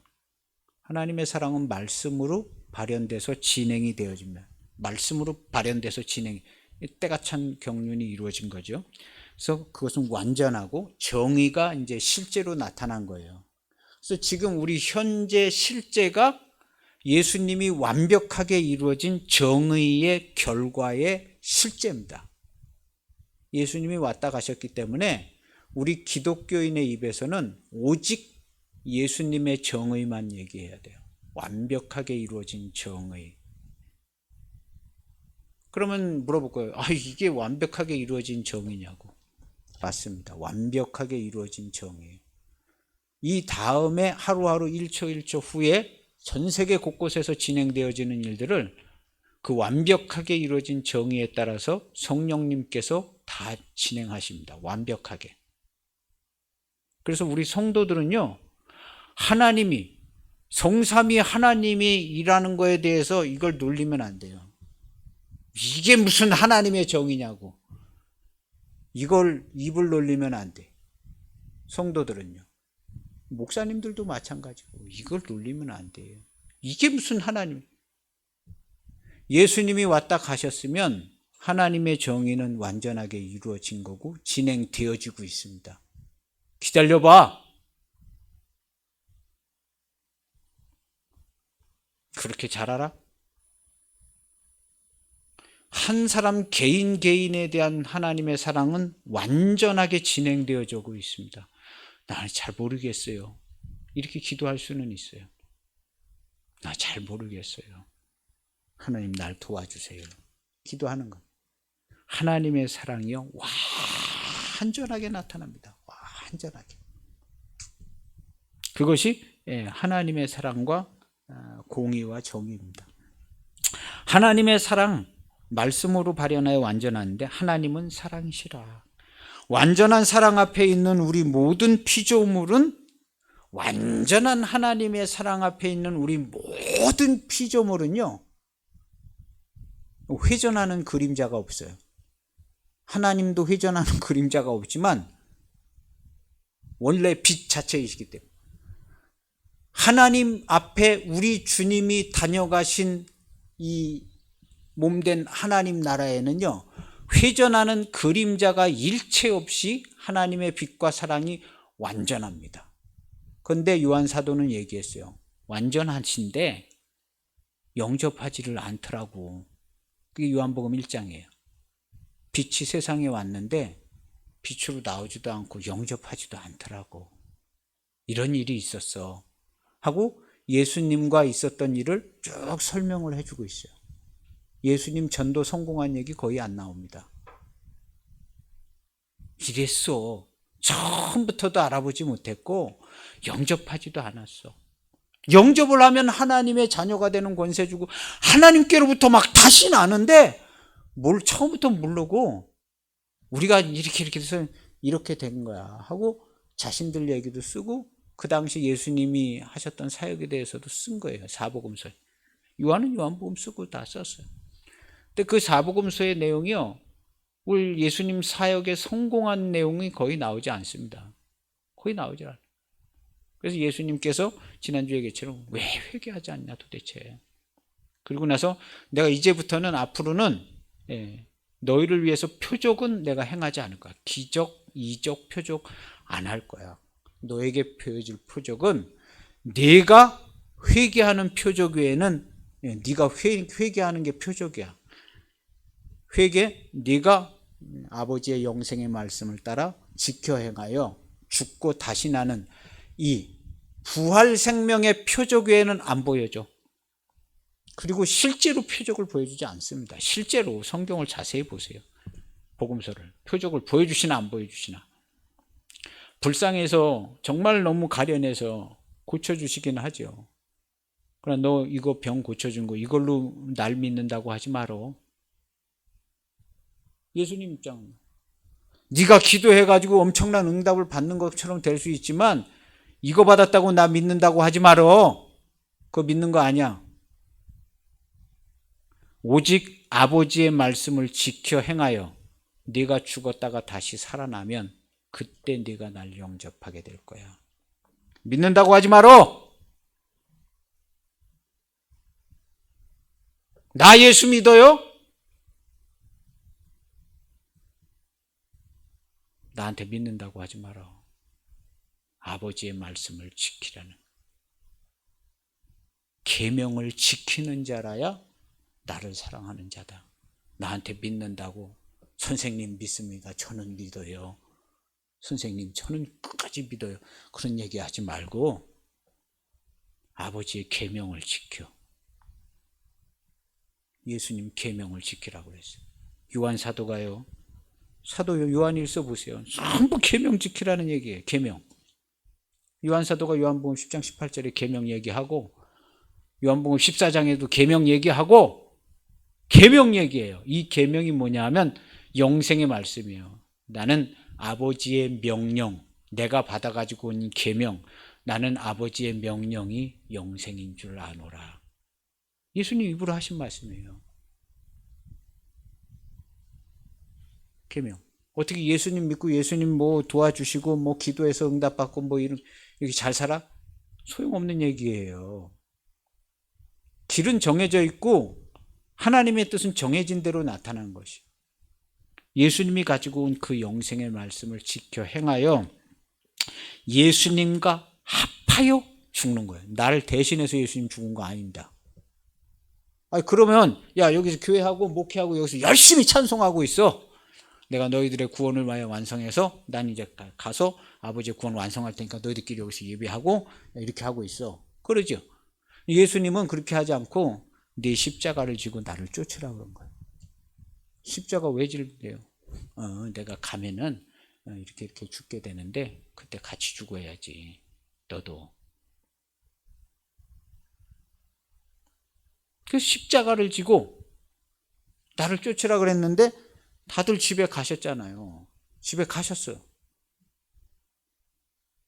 하나님의 사랑은 말씀으로 발현돼서 진행이 되어집니다. 말씀으로 발현돼서 때가 찬 경륜이 이루어진 거죠. 그래서 그것은 완전하고 정의가 이제 실제로 나타난 거예요. 그래서 지금 우리 현재 실제가 예수님이 완벽하게 이루어진 정의의 결과의 실제입니다. 예수님이 왔다 가셨기 때문에 우리 기독교인의 입에서는 오직 예수님의 정의만 얘기해야 돼요. 완벽하게 이루어진 정의. 그러면 물어볼 거예요. 이게 완벽하게 이루어진 정의냐고. 맞습니다. 완벽하게 이루어진 정의. 이 다음에 하루하루 1초 1초 후에 전 세계 곳곳에서 진행되어지는 일들을 그 완벽하게 이루어진 정의에 따라서 성령님께서 다 진행하십니다. 완벽하게. 그래서 우리 성도들은요, 하나님이 성삼위 하나님이 일하는 거에 대해서 이걸 놀리면 안 돼요. 이게 무슨 하나님의 정의냐고. 이걸 입을 놀리면 안 돼. 성도들은요. 목사님들도 마찬가지고 이걸 놀리면 안 돼요. 이게 무슨 하나님. 예수님이 왔다 가셨으면 하나님의 정의는 완전하게 이루어진 거고 진행되어지고 있습니다. 기다려봐. 그렇게 잘 알아? 한 사람 개인에 대한 하나님의 사랑은 완전하게 진행되어지고 있습니다. 나는 잘 모르겠어요. 이렇게 기도할 수는 있어요. 나 잘 모르겠어요. 하나님 날 도와주세요. 기도하는 것. 하나님의 사랑이요 완전하게 나타납니다. 완전하게. 그것이 하나님의 사랑과 공의와 정의입니다. 하나님의 사랑 말씀으로 발현하여 완전한데 하나님은 사랑이시라. 완전한 사랑 앞에 있는 우리 모든 피조물은 완전한 하나님의 사랑 앞에 있는 우리 모든 피조물은요 회전하는 그림자가 없어요. 하나님도 회전하는 그림자가 없지만 원래 빛 자체이시기 때문에 하나님 앞에 우리 주님이 다녀가신 이 몸된 하나님 나라에는요 회전하는 그림자가 일체 없이 하나님의 빛과 사랑이 완전합니다. 그런데 요한 사도는 얘기했어요. 완전하신데 영접하지를 않더라고. 그게 요한복음 1장이에요. 빛이 세상에 왔는데 빛으로 나오지도 않고 영접하지도 않더라고. 이런 일이 있었어 하고 예수님과 있었던 일을 쭉 설명을 해주고 있어요. 예수님 전도 성공한 얘기 거의 안 나옵니다. 이랬어. 처음부터도 알아보지 못했고 영접하지도 않았어. 영접을 하면 하나님의 자녀가 되는 권세 주고 하나님께로부터 막 다시 나는데 뭘 처음부터 모르고 우리가 이렇게 해서 이렇게 된 거야 하고 자신들 얘기도 쓰고 그 당시 예수님이 하셨던 사역에 대해서도 쓴 거예요. 사복음서에. 요한은 요한복음 쓰고 다 썼어요. 근데 그 사복음서의 내용이요 우리 예수님 사역에 성공한 내용이 거의 나오지 않습니다. 거의 나오지 않아요. 그래서 예수님께서 지난주 얘기처럼 왜 회개하지 않냐 도대체. 그리고 나서 내가 이제부터는 앞으로는 너희를 위해서 표적은 내가 행하지 않을 거야. 기적, 이적, 표적 안 할 거야. 너에게 보여줄 표적은 네가 회개하는 표적 외에는 네가 회개하는 게 표적이야. 회개, 네가 아버지의 영생의 말씀을 따라 지켜 행하여 죽고 다시 나는 이 부활 생명의 표적 외에는 안 보여줘. 그리고 실제로 표적을 보여주지 않습니다. 실제로 성경을 자세히 보세요. 복음서를. 표적을 보여주시나 안 보여주시나. 불쌍해서 정말 너무 가련해서 고쳐주시긴 하죠. 그러나 너 이거 병 고쳐준 거 이걸로 날 믿는다고 하지 말어. 예수님 입장은 네가 기도해가지고 엄청난 응답을 받는 것처럼 될 수 있지만 이거 받았다고 나 믿는다고 하지 말어. 그거 믿는 거 아니야. 오직 아버지의 말씀을 지켜 행하여 네가 죽었다가 다시 살아나면 그때 네가 날 영접하게 될 거야. 믿는다고 하지 말어. 나 예수 믿어요? 나한테 믿는다고 하지 말어. 아버지의 말씀을 지키라는. 계명을 지키는 자라야 나를 사랑하는 자다. 나한테 믿는다고 선생님 믿습니다. 저는 믿어요. 선생님 저는 끝까지 믿어요. 그런 얘기하지 말고 아버지의 계명을 지켜. 예수님 계명을 지키라고 그랬어요. 요한 사도가요. 사도 요한일서 보세요. 전부 계명 지키라는 얘기예요. 계명. 요한 사도가 요한복음 10장 18절에 계명 얘기하고 요한복음 14장에도 계명 얘기하고 계명 얘기예요. 이 계명이 뭐냐 하면 영생의 말씀이에요. 나는 아버지의 명령, 내가 받아가지고 온 계명, 나는 아버지의 명령이 영생인 줄 아노라. 예수님 입으로 하신 말씀이에요. 계명. 어떻게 예수님 믿고 예수님 뭐 도와주시고 뭐 기도해서 응답받고 뭐 이렇게 잘 살아? 소용없는 얘기예요. 길은 정해져 있고 하나님의 뜻은 정해진 대로 나타난 것이. 예수님이 가지고 온 그 영생의 말씀을 지켜 행하여 예수님과 합하여 죽는 거예요. 나를 대신해서 예수님 죽은 거 아닙니다. 아니 그러면 야 여기서 교회하고 목회하고 여기서 열심히 찬송하고 있어. 내가 너희들의 구원을 위하여 완성해서 난 이제 가서 아버지의 구원 완성할 테니까 너희들끼리 여기서 예배하고 이렇게 하고 있어. 그러죠. 예수님은 그렇게 하지 않고 네 십자가를 지고 나를 쫓으라 그런 거예요. 십자가 왜 질대요? 내가 가면은 이렇게 죽게 되는데 그때 같이 죽어야지. 너도. 그 십자가를 지고 나를 쫓으라 그랬는데 다들 집에 가셨잖아요. 집에 가셨어요.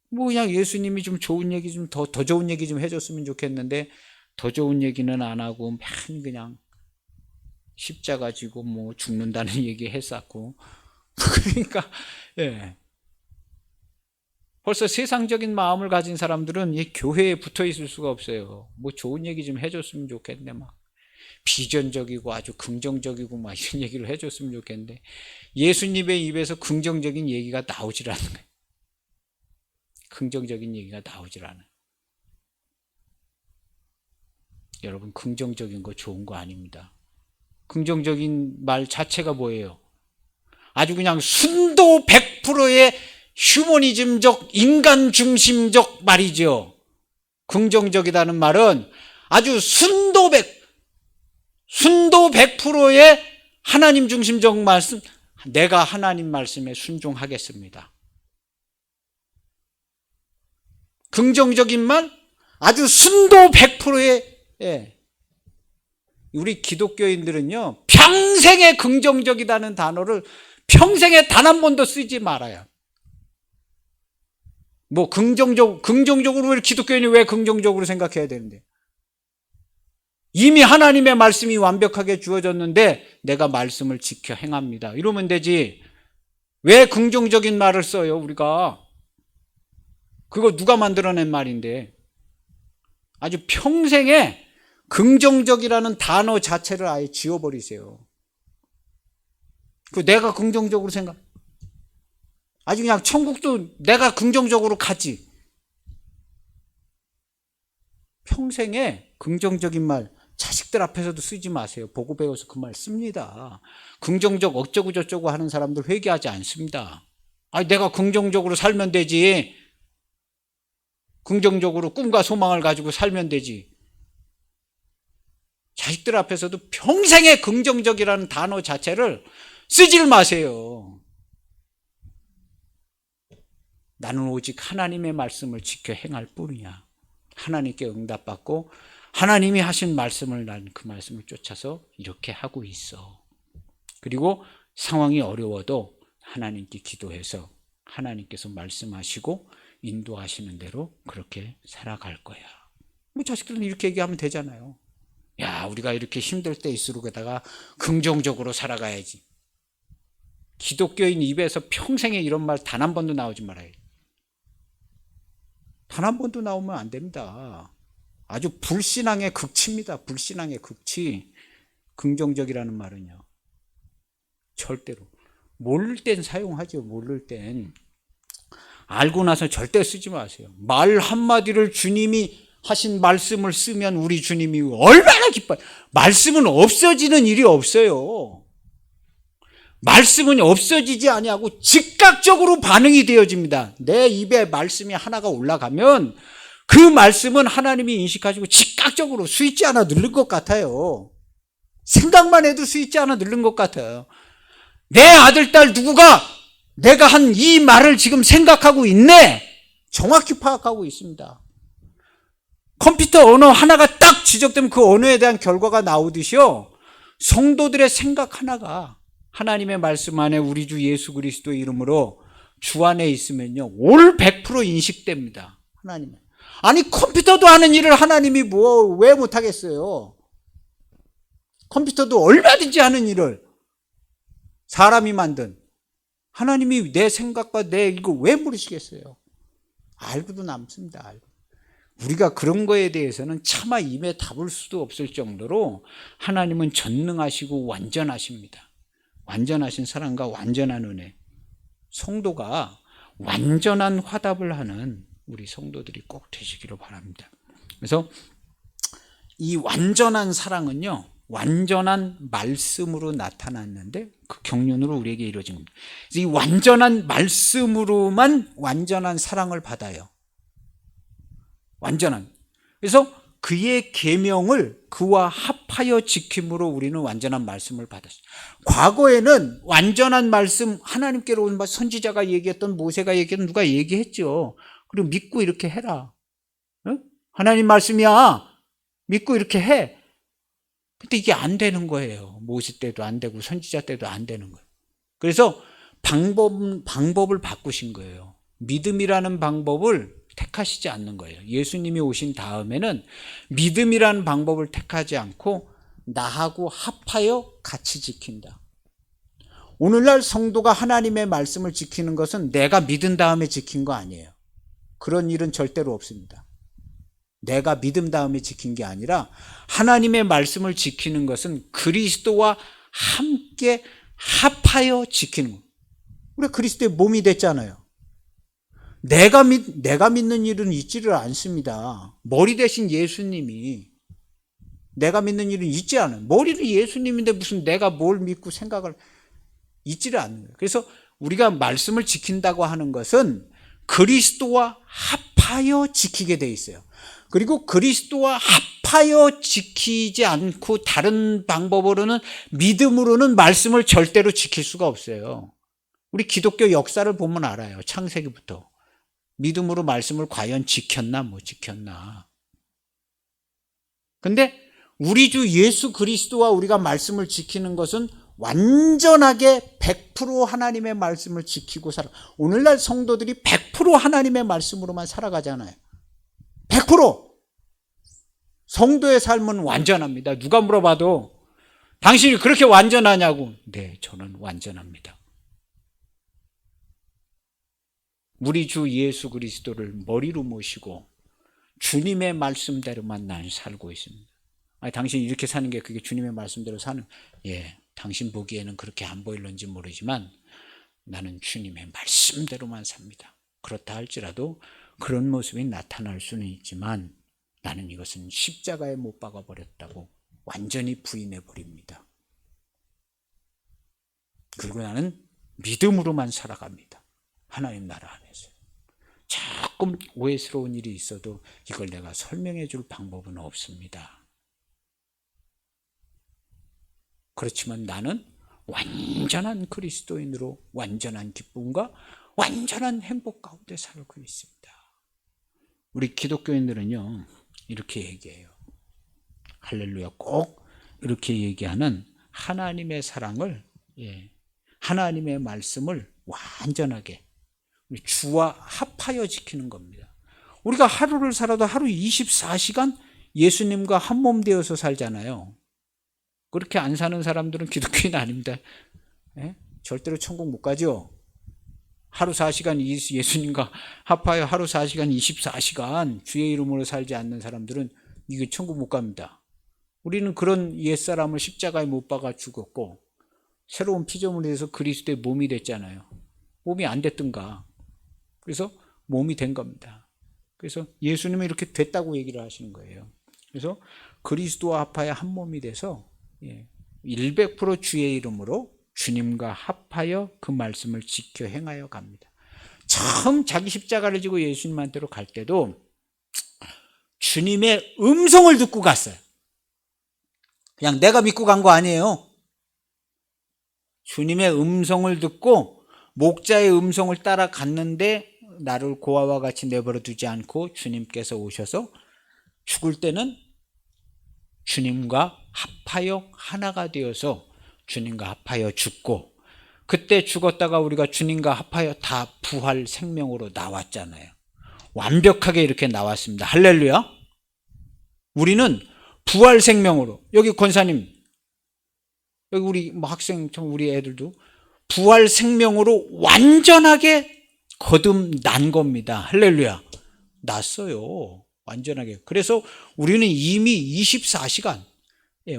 뭐 그냥 예수님이 좀 좋은 얘기 좀 더 좋은 얘기 좀 해줬으면 좋겠는데 더 좋은 얘기는 안 하고 맨 그냥 십자가 지고 뭐 죽는다는 얘기 했었고 그러니까 예. 벌써 세상적인 마음을 가진 사람들은 이 교회에 붙어 있을 수가 없어요. 뭐 좋은 얘기 좀 해줬으면 좋겠는데 막 비전적이고 아주 긍정적이고 막 이런 얘기를 해줬으면 좋겠는데 예수님의 입에서 긍정적인 얘기가 나오질 않는 거예요. 긍정적인 얘기가 나오질 않아요. 여러분 긍정적인 거 좋은 거 아닙니다. 긍정적인 말 자체가 뭐예요? 아주 그냥 순도 100%의 휴머니즘적 인간 중심적 말이죠. 긍정적이라는 말은 아주 순도 100%의 하나님 중심적 말씀, 내가 하나님 말씀에 순종하겠습니다. 긍정적인 말, 아주 순도 100%의 우리 기독교인들은요 평생에 긍정적이라는 단어를 평생에 단 한 번도 쓰지 말아요. 뭐 긍정적으로 왜 기독교인이 왜 긍정적으로 생각해야 되는데? 이미 하나님의 말씀이 완벽하게 주어졌는데 내가 말씀을 지켜 행합니다. 이러면 되지. 왜 긍정적인 말을 써요, 우리가? 그거 누가 만들어낸 말인데. 아주 평생에 긍정적이라는 단어 자체를 아예 지워버리세요. 그 내가 긍정적으로 생각. 아주 그냥 천국도 내가 긍정적으로 가지. 평생에 긍정적인 말 자식들 앞에서도 쓰지 마세요. 보고 배워서 그 말 씁니다. 긍정적 어쩌고 저쩌고 하는 사람들 회개하지 않습니다. 아니 내가 긍정적으로 살면 되지. 긍정적으로 꿈과 소망을 가지고 살면 되지. 자식들 앞에서도 평생에 긍정적이라는 단어 자체를 쓰질 마세요. 나는 오직 하나님의 말씀을 지켜 행할 뿐이야. 하나님께 응답받고 하나님이 하신 말씀을 난 그 말씀을 쫓아서 이렇게 하고 있어. 그리고 상황이 어려워도 하나님께 기도해서 하나님께서 말씀하시고 인도하시는 대로 그렇게 살아갈 거야. 뭐 자식들은 이렇게 얘기하면 되잖아요. 야, 우리가 이렇게 힘들 때일수록에다가 긍정적으로 살아가야지. 기독교인 입에서 평생에 이런 말 단 한 번도 나오지 말아요. 단 한 번도 나오면 안 됩니다. 아주 불신앙의 극치입니다. 불신앙의 극치. 긍정적이라는 말은요. 절대로. 모를 땐 사용하죠. 모를 땐. 알고 나서 절대 쓰지 마세요. 말 한마디를 주님이 하신 말씀을 쓰면 우리 주님이 얼마나 기뻐요. 말씀은 없어지는 일이 없어요. 말씀은 없어지지 아니하고 즉각적으로 반응이 되어집니다. 내 입에 말씀이 하나가 올라가면 그 말씀은 하나님이 인식하시고 즉각적으로 스위치 하나 누른 것 같아요. 생각만 해도 스위치 하나 누른 것 같아요. 내 아들, 딸 누구가 내가 한 이 말을 지금 생각하고 있네. 정확히 파악하고 있습니다. 컴퓨터 언어 하나가 딱 지적되면 그 언어에 대한 결과가 나오듯이요. 성도들의 생각 하나가 하나님의 말씀 안에 우리 주 예수 그리스도의 이름으로 주 안에 있으면요. 올 100% 인식됩니다. 하나님은. 아니 컴퓨터도 하는 일을 하나님이 왜 못하겠어요? 컴퓨터도 얼마든지 하는 일을 사람이 만든 하나님이 내 생각과 내 이거 왜 모르시겠어요? 알고도 남습니다. 알고. 우리가 그런 거에 대해서는 차마 입에 담을 수도 없을 정도로 하나님은 전능하시고 완전하십니다. 완전하신 사랑과 완전한 은혜. 성도가 완전한 화답을 하는 우리 성도들이 꼭 되시기를 바랍니다. 그래서 이 완전한 사랑은요, 완전한 말씀으로 나타났는데 그 경륜으로 우리에게 이루어진 겁니다. 이 완전한 말씀으로만 완전한 사랑을 받아요. 완전한. 그래서 그의 계명을 그와 합하여 지킴으로 우리는 완전한 말씀을 받았어요. 과거에는 완전한 말씀, 하나님께로 온 선지자가 얘기했던, 모세가 얘기했던, 누가 얘기했죠. 그리고 믿고 이렇게 해라. 응? 하나님 말씀이야. 믿고 이렇게 해. 근데 이게 안 되는 거예요. 모세 때도 안 되고 선지자 때도 안 되는 거예요. 그래서 방법을 바꾸신 거예요. 믿음이라는 방법을 택하시지 않는 거예요. 예수님이 오신 다음에는 믿음이라는 방법을 택하지 않고 나하고 합하여 같이 지킨다. 오늘날 성도가 하나님의 말씀을 지키는 것은 내가 믿은 다음에 지킨 거 아니에요. 그런 일은 절대로 없습니다. 내가 믿음 다음에 지킨 게 아니라 하나님의 말씀을 지키는 것은 그리스도와 함께 합하여 지키는 거예요. 우리 그리스도의 몸이 됐잖아요. 내가 믿는 일은 있지를 않습니다. 머리 대신 예수님이, 내가 믿는 일은 있지 않아요. 머리는 예수님인데 무슨 내가 뭘 믿고 생각을, 있지를 않는 거예요. 그래서 우리가 말씀을 지킨다고 하는 것은 그리스도와 합하여 지키게 돼 있어요. 그리고 그리스도와 합하여 지키지 않고 다른 방법으로는, 믿음으로는 말씀을 절대로 지킬 수가 없어요. 우리 기독교 역사를 보면 알아요. 창세기부터. 믿음으로 말씀을 과연 지켰나 못 지켰나. 근데 우리 주 예수 그리스도와 우리가 말씀을 지키는 것은 완전하게 100% 하나님의 말씀을 지키고 살아. 오늘날 성도들이 100% 하나님의 말씀으로만 살아가잖아요. 100%! 성도의 삶은 완전합니다. 누가 물어봐도 당신이 그렇게 완전하냐고. 네, 저는 완전합니다. 우리 주 예수 그리스도를 머리로 모시고 주님의 말씀대로만 난 살고 있습니다. 아니, 당신이 이렇게 사는 게 그게 주님의 말씀대로 사는, 예, 당신 보기에는 그렇게 안 보일런지 모르지만 나는 주님의 말씀대로만 삽니다. 그렇다 할지라도 그런 모습이 나타날 수는 있지만 나는 이것은 십자가에 못 박아 버렸다고 완전히 부인해 버립니다. 그리고 나는 믿음으로만 살아갑니다. 하나님 나라 안에서. 조금 오해스러운 일이 있어도 이걸 내가 설명해 줄 방법은 없습니다. 그렇지만 나는 완전한 그리스도인으로 완전한 기쁨과 완전한 행복 가운데 살고 있습니다. 우리 기독교인들은요, 이렇게 얘기해요. 할렐루야. 꼭 이렇게 얘기하는 하나님의 사랑을, 하나님의 말씀을 완전하게 주와 합하여 지키는 겁니다. 우리가 하루를 살아도 하루 24시간 예수님과 한 몸 되어서 살잖아요. 그렇게 안 사는 사람들은 기독교인 아닙니다. 절대로 천국 못 가죠. 하루 4시간 예수님과 합하여 하루 4시간 24시간 주의 이름으로 살지 않는 사람들은 이게 천국 못 갑니다. 우리는 그런 옛사람을 십자가에 못 박아 죽었고 새로운 피조물이 돼서 그리스도의 몸이 됐잖아요. 몸이 안 됐든가. 그래서 몸이 된 겁니다. 그래서 예수님은 이렇게 됐다고 얘기를 하시는 거예요. 그래서 그리스도와 합하여 한 몸이 돼서 100% 주의 이름으로 주님과 합하여 그 말씀을 지켜 행하여 갑니다. 처음 자기 십자가를 지고 예수님한테로 갈 때도 주님의 음성을 듣고 갔어요. 그냥 내가 믿고 간 거 아니에요. 주님의 음성을 듣고 목자의 음성을 따라 갔는데 나를 고아와 같이 내버려 두지 않고 주님께서 오셔서 죽을 때는 주님과 합하여 하나가 되어서 주님과 합하여 죽고, 그때 죽었다가 우리가 주님과 합하여 다 부활 생명으로 나왔잖아요. 완벽하게 이렇게 나왔습니다. 할렐루야. 우리는 부활 생명으로, 여기 권사님, 여기 우리 학생, 우리 애들도 부활 생명으로 완전하게 거듭난 겁니다. 할렐루야. 났어요. 완전하게. 그래서 우리는 이미 24시간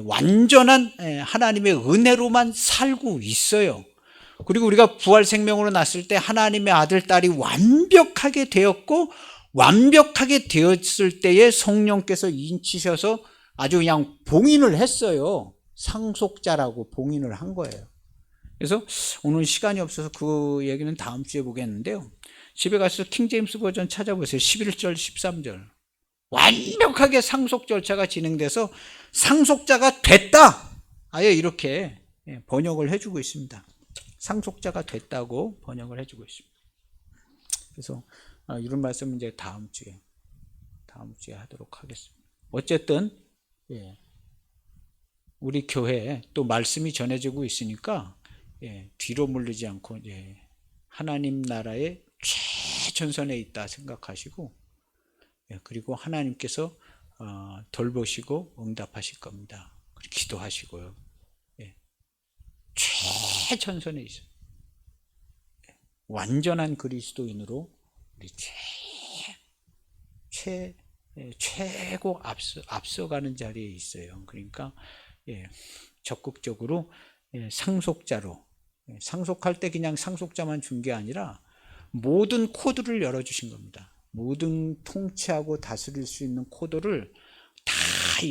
완전한 하나님의 은혜로만 살고 있어요. 그리고 우리가 부활 생명으로 났을 때 하나님의 아들, 딸이 완벽하게 되었고, 완벽하게 되었을 때에 성령께서 인치셔서 아주 그냥 봉인을 했어요. 상속자라고 봉인을 한 거예요. 그래서 오늘 시간이 없어서 그 얘기는 다음 주에 보겠는데요. 집에 가서 킹제임스 버전 찾아보세요. 11절, 13절. 완벽하게 상속 절차가 진행돼서 상속자가 됐다. 아예 이렇게 번역을 해주고 있습니다. 상속자가 됐다고 번역을 해주고 있습니다. 그래서 이런 말씀은 이제 다음 주에 하도록 하겠습니다. 어쨌든 우리 교회에 또 말씀이 전해지고 있으니까 뒤로 물리지 않고 하나님 나라의 최전선에 있다 생각하시고, 그리고 하나님께서 돌보시고 응답하실 겁니다. 기도하시고요. 최전선에 있어요. 완전한 그리스도인으로 우리 최고 앞서가는 자리에 있어요. 그러니까 적극적으로 상속자로, 상속할 때 그냥 상속자만 준 게 아니라 모든 코드를 열어주신 겁니다. 모든 통치하고 다스릴 수 있는 코드를 다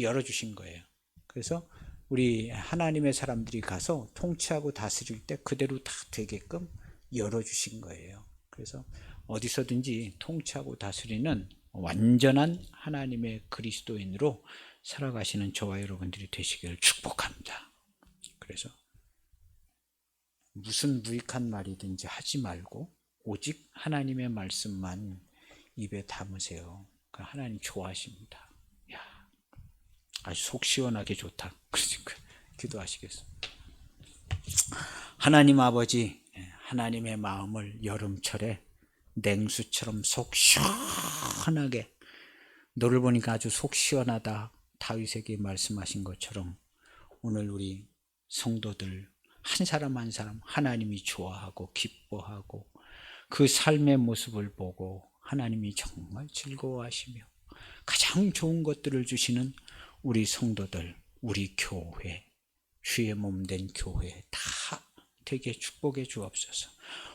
열어주신 거예요. 그래서 우리 하나님의 사람들이 가서 통치하고 다스릴 때 그대로 다 되게끔 열어주신 거예요. 그래서 어디서든지 통치하고 다스리는 완전한 하나님의 그리스도인으로 살아가시는 저와 여러분들이 되시기를 축복합니다. 그래서 무슨 무익한 말이든지 하지 말고 오직 하나님의 말씀만 입에 담으세요. 하나님 좋아하십니다. 야, 아주 속 시원하게 좋다. 그러니까 기도하시겠습니다. 하나님 아버지, 하나님의 마음을 여름철에 냉수처럼 속 시원하게, 너를 보니까 아주 속 시원하다 다윗에게 말씀하신 것처럼 오늘 우리 성도들 한 사람 한 사람 하나님이 좋아하고 기뻐하고 그 삶의 모습을 보고 하나님이 정말 즐거워하시며 가장 좋은 것들을 주시는 우리 성도들, 우리 교회, 주의 몸 된 교회 다 되게 축복해 주옵소서.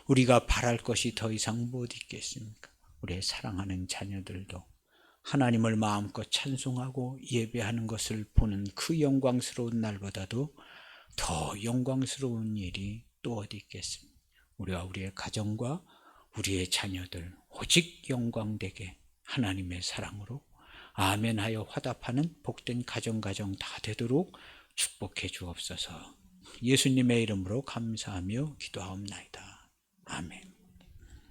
우리가 바랄 것이 더 이상 못 있겠습니까? 우리의 사랑하는 자녀들도 하나님을 마음껏 찬송하고 예배하는 것을 보는 그 영광스러운 날보다도 더 영광스러운 일이 또 어디 있겠습니까? 우리와 우리의 가정과 우리의 자녀들 오직 영광되게 하나님의 사랑으로 아멘하여 화답하는 복된 가정 다 되도록 축복해 주옵소서. 예수님의 이름으로 감사하며 기도하옵나이다. 아멘.